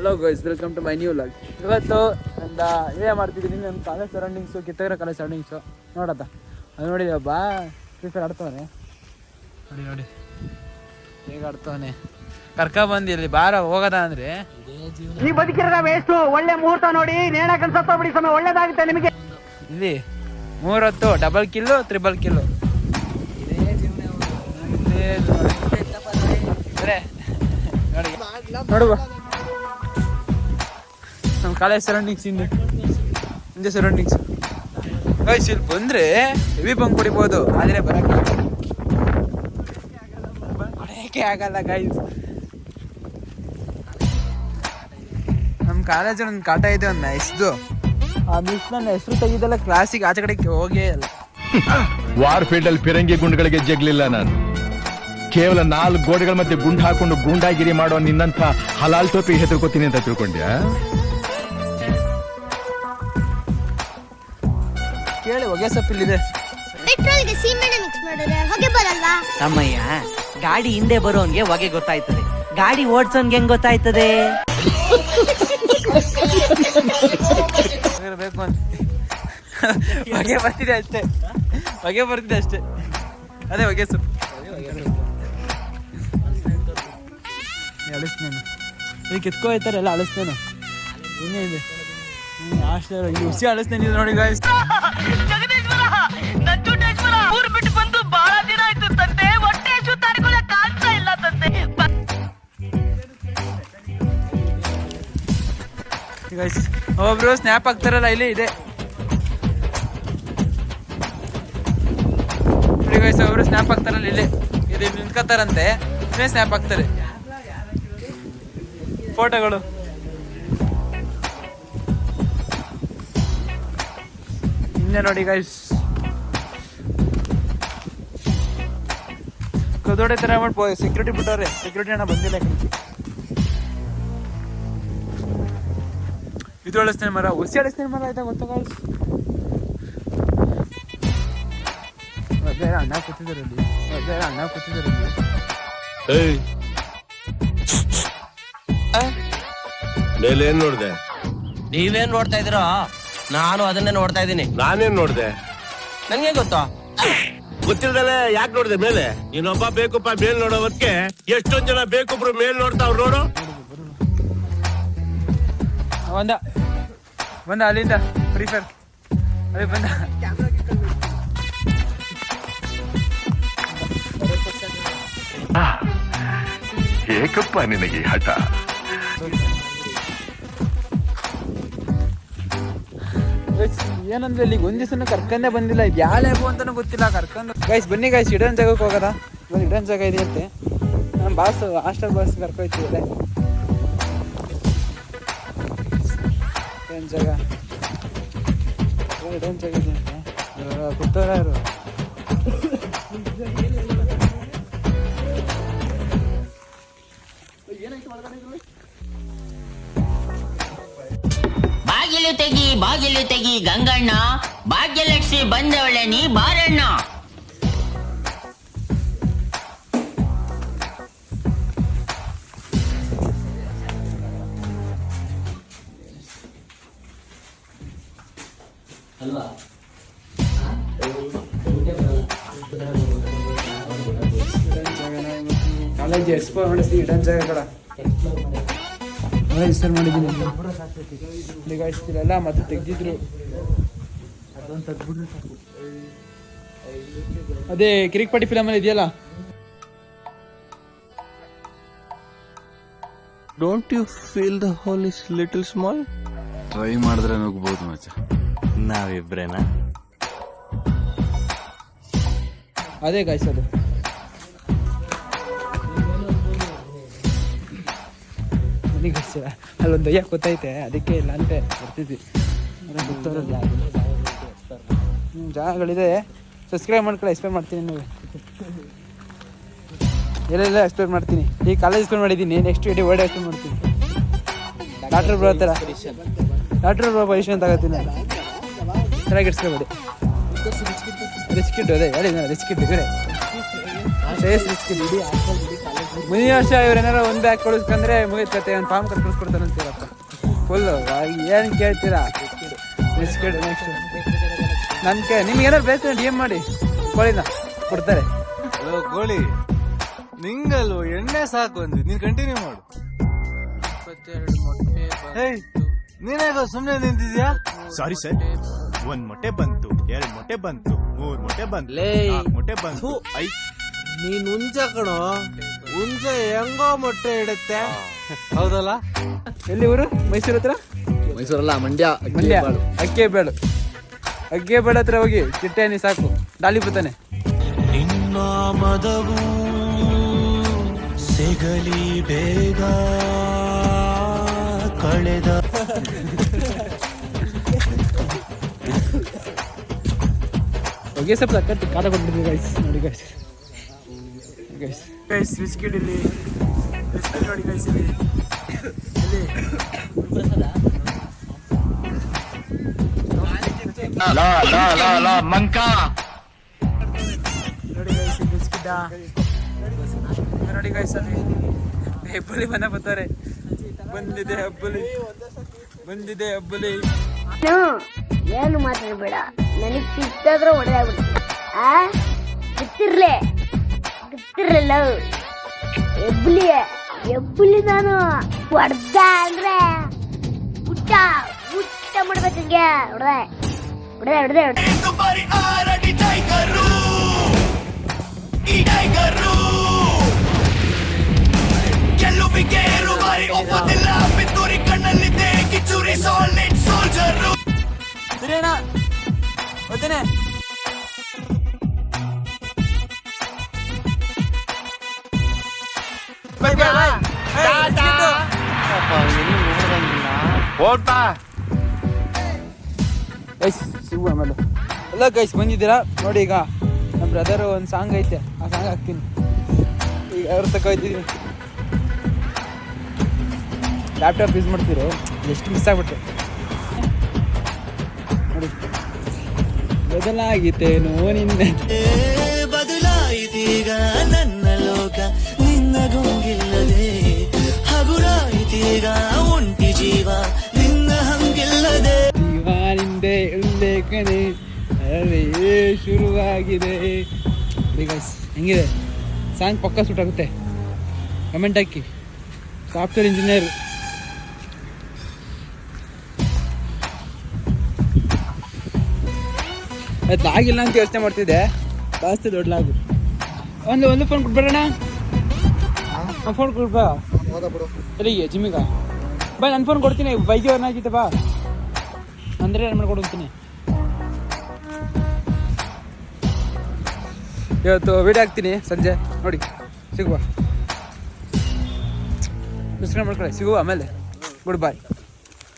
Hello guys, welcome to my new vlog. ಇವತ್ತು ಏನೇ ಮಾಡ್ತಿದ್ದೀನಿ ನನ್ನ ಕಾಲೇಜ್ ಸರೌಂಡಿಂಗ್ಸು, ಕಿತ್ತಗಿರೋ ಕಾಲೇಜ್ ಸರೌಂಡಿಂಗ್ಸು ನೋಡತ್ತ. ಅದು ನೋಡಿದೆ ಬಾ ಫ್ರೀ ಫೈರ್ ಆಡ್ತವನೆ. ನೋಡಿ ನೋಡಿ ಹೇಗೆ ಆಡ್ತವನೆ. ಕರ್ಕೊಬಂದು ಇಲ್ಲಿ ಬಾರ ಹೋಗೋದ ಅಂದ್ರೆ ಈ ಬದುಕಿರೋ ವೇಸ್ಟ್. ಒಳ್ಳೆ ಮುಹೂರ್ತ ನೋಡಿ ನೇಣಕ್ಕೆ ಅನ್ಸತ್ತೋಗ್ಬಿಡಿ ಸಮಯ, ಒಳ್ಳೇದಾಗುತ್ತೆ ನಿಮಗೆ. ಇಲ್ಲಿ 3 ಹೊತ್ತು ಡಬಲ್ ಕಿಲ್ಲು, ಟ್ರಿಬಲ್ ಕಿಲ್ಲು. ನೋಡುವ ನಮ್ಮ ಕಾಲೇಜ್ ಸರೌಂಡಿಂಗ್ಸ್ ಹಿಂದೆ ಸರೌಂಡಿಂಗ್ಸ್. ಗೈಸ್ ಇಲ್ಲಿ ಬಂದ್ರೆ ಹೆವಿ ಬಂಕ್ ಹೊಡಿಬೋದು, ಆದರೆ ಬರೋಕ್ಕೆ ಆಗಲ್ಲ ಗೈಸ್. ನಮ್ಮ ಕಾಲೇಜಲ್ಲಿ ಒಂದು ಕಾಟ ಇದೆ, ಒಂದು ಮಿಸ್ದು. ಆ ಮಿಸ್ ನನ್ನ ಹೆಸರು ತೆಗಿದಲ್ಲ, ಕ್ಲಾಸಿಗೆ ಆಚೆ ಕಡೆಗೆ ಹೋಗೇ ಇಲ್ಲ. ವಾರ್ ಫೀಲ್ಡ್ ಅಲ್ಲಿ ಫಿರಂಗಿ ಗುಂಡುಗಳಿಗೆ ಜಗ್ಲಿಲ್ಲ ನಾನು. ಕೇವಲ 4 ಗೋಡೆಗಳ ಮಧ್ಯೆ ಗುಂಡು ಹಾಕೊಂಡು ಗೂಂಡಾಗಿರಿ ಮಾಡೋ ನಿನ್ನಂತ ಹಲಾಲ್ ಟೋಪಿ ಹೆದರ್ಕೋತೀನಿ ಅಂತ ತಿಳ್ಕೊಂಡ್ಯಾ? ಕೇಳಿ ಹೊಗೆ ಸೊಪ್ಪಿಲ್ಲಿದೆ. ಪೆಟ್ರೋಲ್ಗೆ ಸೀಮೆಣ್ಣೆ ಮಿಕ್ಸ್ ಮಾಡಿದ್ರೆ ಹೊಗೆ ಬರಲ್ವಾ? ಅಮ್ಮಯ್ಯ, ಗಾಡಿ ಹಿಂದೆ ಬರೋನ್ಗೆ ಹೊಗೆ ಗೊತ್ತಾಯ್ತದೆ, ಗಾಡಿ ಓಡ್ಸೋನ್ಗೆ ಹೆಂಗ್ ಗೊತ್ತಾಯ್ತದೆ? ಬೇಕು ಅಂತ ಹೊಗೆ ಬರ್ತಿದೆ ಅಷ್ಟೇ, ಹೊಗೆ ಬರ್ತಿದೆ ಅಷ್ಟೇ. ಅದೇ ಹೊಗೆ ಸೊಪ್ಪು ಅಳಿಸ್ನೇನು ಈಗ ಕಿತ್ಕೊ ಹೋಯ್ತಾರೆ ಎಲ್ಲ. ಅಳಿಸ್ನೇನು ಇನ್ನೇ ಇದೆ ಅಷ್ಟೇ. ಈ ಹುಸಿ ಅಳಿಸ್ನೇನು ನೋಡಿ ಗಾಯ್ಸ್. ಗೈಸ್ ಒಬ್ರು ಸ್ನ್ಯಾಪ್ ಆಗ್ತಾರಲ್ಲ, ಇಲ್ಲಿ ಇದೆ ನೋಡಿ ಗೈಸ್. ಒಬ್ರು ಸ್ನ್ಯಾಪ್ ಆಗ್ತಾರಲ್ಲ, ಇಲ್ಲಿ ಇದು ನಿಂತ್ಕೋತಾರಂತೆ, ಇನ್ನೇ ಸ್ನ್ಯಾಪ್ ಆಗ್ತಾರೆ ಫೋಟೋಗಳು. ಹಿಂದೆ ನೋಡಿ ಗೈಸ್, ಕದೋಡೆ ತರ ಮಾಡ್ಬೋದು. ಸೆಕ್ಯೂರಿಟಿ ಬಿಟ್ಟವ್ರೆ, ಸೆಕ್ಯೂರಿಟಿ ಅಣ್ಣ ಬಂದಿಲ್ಲ. ಇದು ಅಳಿಸ್ತಾನೆ ಮರ, ಹುಸಿ ಅಳಿಸ್ತಾನೆ ಮರ ಆಯ್ತಾ ಗೊತ್ತಾ ಗೈಸ್. ಬೇರೆ ಅಣ್ಣ ಕೂತಿದ್ದಾರಲ್ಲಿ, ಬೇರೆ ಅಣ್ಣ ಕೂತಿದ್ದಾರಲ್ಲಿ. ಮೇಲೇನ್ ನೋಡ್ದೆ? ನೀವೇನ್ ನೋಡ್ತಾ ಇದ್ದೀರೋ ನಾನು ಅದನ್ನೇ ನೋಡ್ತಾ ಇದ್ದೀನಿ. ನಾನೇನ್ ನೋಡ್ದೆ? ನನ್ಗೆ ಗೊತ್ತಾ? ಗೊತ್ತಿಲ್ದಲೆ ಯಾಕೆ ನೋಡ್ದೆ ಮೇಲೆ? ಇನ್ನೊಬ್ಬ ಬೇಕಪ್ಪ ಮೇಲ್ ನೋಡೋ ಹೊತ್ತಿಗೆ ಎಷ್ಟೊಂದ್ ಜನ ಬೇಕೊಬ್ರು ಮೇಲ್ ನೋಡ್ತಾವ್ರು ನೋಡು. ಬಂದ ಅಲ್ಲಿಂದ ಫ್ರೀ ಫೈರ್ ಅದೇ ಬಂದ. ಏಕಪ್ಪ ನಿನಗೆ ಹಠ. ಏನಂದ್ರೆ ಇಲ್ಲಿಗೆ ಒಂದ್ ದಿವಸ ಕರ್ಕೊಂಡೇ ಬಂದಿಲ್ಲ. ಇದು ಯಾವ ಲ್ಯಾಬು ಅಂತಾನು ಗೊತ್ತಿಲ್ಲ. ಕರ್ಕೊಂಡು ಗೈಸ್ ಬನ್ನಿ ಗೈಸ್, ಇಡನ್ ಜಾಗಕ್ಕೆ ಹೋಗೋದ. ಇವಾಗ ಇಡನ್ ಜಾಗ ಇದೆಯಂತೆ. ನಮ್ಮ ಬಾಸ್ ಹಾಸ್ಟೆಲ್ ಬಾಸ್ ಕರ್ಕೊಯ್ತಿದ್ದಾರೆ. ಇಡನ್ ಜಾಗ ಇದೆಯಂತೆ. ಕೂತವ್ರು ಬಾಗಿಲು ತೆಗಿ ಗಂಗಣ್ಣ, ಭಾಗ್ಯಲಕ್ಷ್ಮಿ ಬಂದವಳೆ ನೀ ಬಾರಣ್ಣ. ಕಾಲೇಜ್ ಎಕ್ಸ್ಪ್ಲೋರ್ ಮಾಡಿಸ್ತೀವಿ ಇಡನ್ ಜಾಗಗಳ ಹೆಸರು ಮಾಡಿದ್ದೀನಿ. ಎಲ್ಲ ಮತ್ತೆ ತೆಗ್ದಿದ್ರು. ಅದೇ ಕಿರಿಕ್ಪಟ್ಟಿ ಫಿಲಮ್ ಅಲ್ಲಿ ಇದೆಯಲ್ಲ. Don't you feel the hole is little small? Try ಮಾಡಿದ್ರೆ ನುಗ್ಬೋದು ಮಚ್ಚ. ನಾವಿಬ್ರೇನಾ? ಅದೇ ಗಾಯ್ಸ್, ಅದು ಅಲ್ಲೊಂದು ಅಯ್ಯ ಗೊತ್ತೈತೆ, ಅದಕ್ಕೆ ಇಲ್ಲ ಅಂತೆ ಬರ್ತಿದ್ವಿ. ಗೊತ್ತವ್ರಲ್ಲ ಜಾಗಗಳಿದೆ. ಸಬ್ಸ್ಕ್ರೈಬ್ ಮಾಡ್ಕೊಳ್ಳಿ, ಎಕ್ಸ್ಪ್ಲೇನ್ ಮಾಡ್ತೀನಿ. ನೀವು ಎಲ್ಲೆಲ್ಲ ಎಕ್ಸ್ಪ್ಲೇನ್ ಮಾಡ್ತೀನಿ. ಈ ಕಾಲೇಜ್ ಎಕ್ಸ್ಪ್ಲೇನ್ ಮಾಡಿದ್ದೀನಿ, ನೆಕ್ಸ್ಟ್ ವಿಡಿಯೋ ವರ್ಡ್ ಎಕ್ಸ್ಪ್ಲೇನ್ ಮಾಡ್ತೀನಿ. ಡಾಕ್ಟರ್ ಬ್ರೋ ಹತ್ರ, ಡಾಕ್ಟರ್ ಬ್ರೋ ಪೊಸಿಷನ್ ತಗೋತೀನಿ. ಚೆನ್ನಾಗಿ ಇಡ್ಸ್ಕೊಬೇಡಿ. ರಿಚ್ ಕಿಡ್ ಅದೇ ಹೇಳಿ, ರಿಚ್ ಕಿಡ್ ಬೇರೆ ರಿಚ್ ಕಿಡ್ ಇಡೀ ಮುಂದಿನ ವರ್ಷ ಇವ್ರೇನಾರ ಒಂದು ಬ್ಯಾಗ್ ಕೊಡಿಸ್ಕೊಂಡ್ರೆ ಮುಗಿದ ಕತೆ ಒಂದು ಫಾರ್ಮ್ ಕಟ್ಕೊಡ್ತಾನೆ ಅಂತೀರಪ್ಪ ಫುಲ್ಲು ಏನು ಕೇಳ್ತೀರಾ ಬಿಸ್ಕೆಟ್ ನೆಕ್ಸ್ಟ್ ನನ್ಗೆ ನಿಮ್ಗೆ ಏನಾರು ಬೇಕು ಡಿ ಎಮ್ ಮಾಡಿ ಕೋಳಿನ ಕೊಡ್ತಾರೆ. ಹಲೋ ಗೋಳಿ, ನಿಂಗಲ್ವ ಎಣ್ಣೆ ಸಾಕು ಅಂದಿ, ನೀನ್ ಕಂಟಿನ್ಯೂ ಮಾಡು. ನೀನಾಗ ಸುಮ್ನೆ ನಿಂತಿದ್ಯಾ? ಸಾರಿ ಸರ್, 1 ಮೊಟ್ಟೆ ಬಂತು, 2 ಮೊಟ್ಟೆ ಬಂತು, 3 ಮೊಟ್ಟೆ ಬಂತು, 4 ಮೊಟ್ಟೆ ಬಂತು. ನೀನ್ ಹುಂಜ ಕಣೋ, ಹುಂಜ ಹೆಂಗೋ ಮೊಟ್ಟೆ ಇಡುತ್ತೆ. ಹೌದಲ್ಲ? ಎಲ್ಲಿ ಊರು? ಮೈಸೂರು ಹತ್ರ? ಮೈಸೂರಲ್ಲ, ಮಂಡ್ಯ. ಮಂಡ್ಯ ಅಕ್ಕಿಬೇಳು. ಅಕ್ಕಿಬೇಳು ಹತ್ರ ಹೋಗಿ ಚಿಟ್ಟೆನಿ ಸಾಕು, ಡಾಲಿ ಬತ್ತಾನೆ. ನಿನ್ನ ಮದವು ಸಿಗಲಿ ಬೇಗ ಕಳೆದ ಹೊಗೆ ಸ್ವಲ್ಪ ಕಟ್ಟಿ ಕಾಟ ಕೊಟ್ಬಿಡ್ತೀವಿ ಗೈಸ್. ನೋಡಿ ಗೈಸ್, ಗೈಸ್ ಗೈಸ್ ಬಿಸ್ಕಿಟ್ ಇಲ್ಲಿ ನೋಡಿ ಗೈಸ್ ಇಲ್ಲಿ ಮಂಕ ನೋಡಿ ಗೈಸ್ ಬಿಸ್ಕಿಟ ನೋಡಿ ಗೈಸ್ ಅಲ್ಲಿ ಹೆಬ್ಬುಲಿ ಮನೆ ಬರ್ತಾರೆ. ಬಂದಿದೆ ಹಬ್ಬಲಿ, ಬಂದಿದೆ ಹಬ್ಬಲಿ. ಏನು ಮಾತಾಡ್ಬೇಡ, ನನಗ್ ಸಿಕ್ತಾದ್ರೆ ಹೊಡೆದಾಗ್ಬಿಡ. ಗೊತ್ತಿರ್ಲಿಲ್ಲ ಎಬ್ಬುಲಿ ನಾನು ಹೊಡ್ದ ಅಂದ್ರೆ ಊಟ ಮಾಡ್ಬೇಕಂಗೆ ಹೊಡೆದೆ. ಸರಿನಾ ಓದ್ತೇನೆ. ಗೈಸ್ ಸಿಗುವ ಆಮೇಲೆ ಎಲ್ಲ ಗೈಸ್ ಬಂದಿದ್ದೀರಾ ನೋಡಿ. ಈಗ ನಮ್ಮ ಬ್ರದರ್ ಒಂದು ಸಾಂಗ್ ಐತೆ, ಆ ಸಾಂಗ್ ಹಾಕ್ತೀನಿ ಈಗ. ಅವ್ರ ತಗೋಯ್ತಿದ್ದೀನಿ, ಲ್ಯಾಪ್ಟಾಪ್ ಯೂಸ್ ಮಾಡ್ತೀರೋ ಎಷ್ಟು ಮಿಸ್ ಆಗ್ಬಿಟ್ಟೆ ನೋಡಿ. ಬದಲಾಗಿತ್ತೇನೋ ನಿನ್ನ ಬದಲಾಯಿತೀಗ ನನ್ನ ಲೋಕ, ನಿನ್ನ ಗೊಂಗಿಲ್ಲದೆ ಹಗುರಾಯಿತೀಗ ಒಂಟಿ ಜೀವ, ನಿನ್ನ ಹಂಗಿಲ್ಲದೆ ನಿಂದೆ ಉಲ್ಲೇಖನೆ ಅರೇ ಶುರುವಾಗಿದೆ. ಗೈಸ್ ಹೆಂಗಿದೆ ಸಾಂಗ್? ಪಕ್ಕ ಸೂಟ್ ಆಗುತ್ತೆ, ಕಮೆಂಟ್ ಹಾಕಿ. ಸಾಫ್ಟ್ವೇರ್ ಇಂಜಿನಿಯರ್ ಅದು ಲಾಗಿಲ್ಲ ಅಂತ ಯೋಚನೆ ಮಾಡ್ತಿದ್ದೆ, ಜಾಸ್ತಿ ದೊಡ್ಡ ಲಾಗು. ಒಂದು ಫೋನ್ ಕೊಟ್ಬಿಡೋಣ, ಫೋನ್ ಕೊಡ್ಬಾ ಎಲ್ಲಿಗೆ ಜಿಮ್ಮಿಗ ಬಾ. ನನ್ನ ಫೋನ್ ಕೊಡ್ತೀನಿ, ಬೈಕಿ ಏನಾಗಿತ್ತೆ ಬಾ ಅಂದರೆ ನಾನು ಮಾಡ್ಕೊಡ್ತೀನಿ. ಇವತ್ತು ವೀಡಿಯೋ ಹಾಕ್ತೀನಿ ಸಂಜೆ ನೋಡಿ, ಸಿಗುವ. ಮಿಸ್ಕೊಂಡು ಮಾಡ್ಕೊಳ್ಳಿ, ಸಿಗುವ ಆಮೇಲೆ. ಗುಡ್ ಬಾಯ್.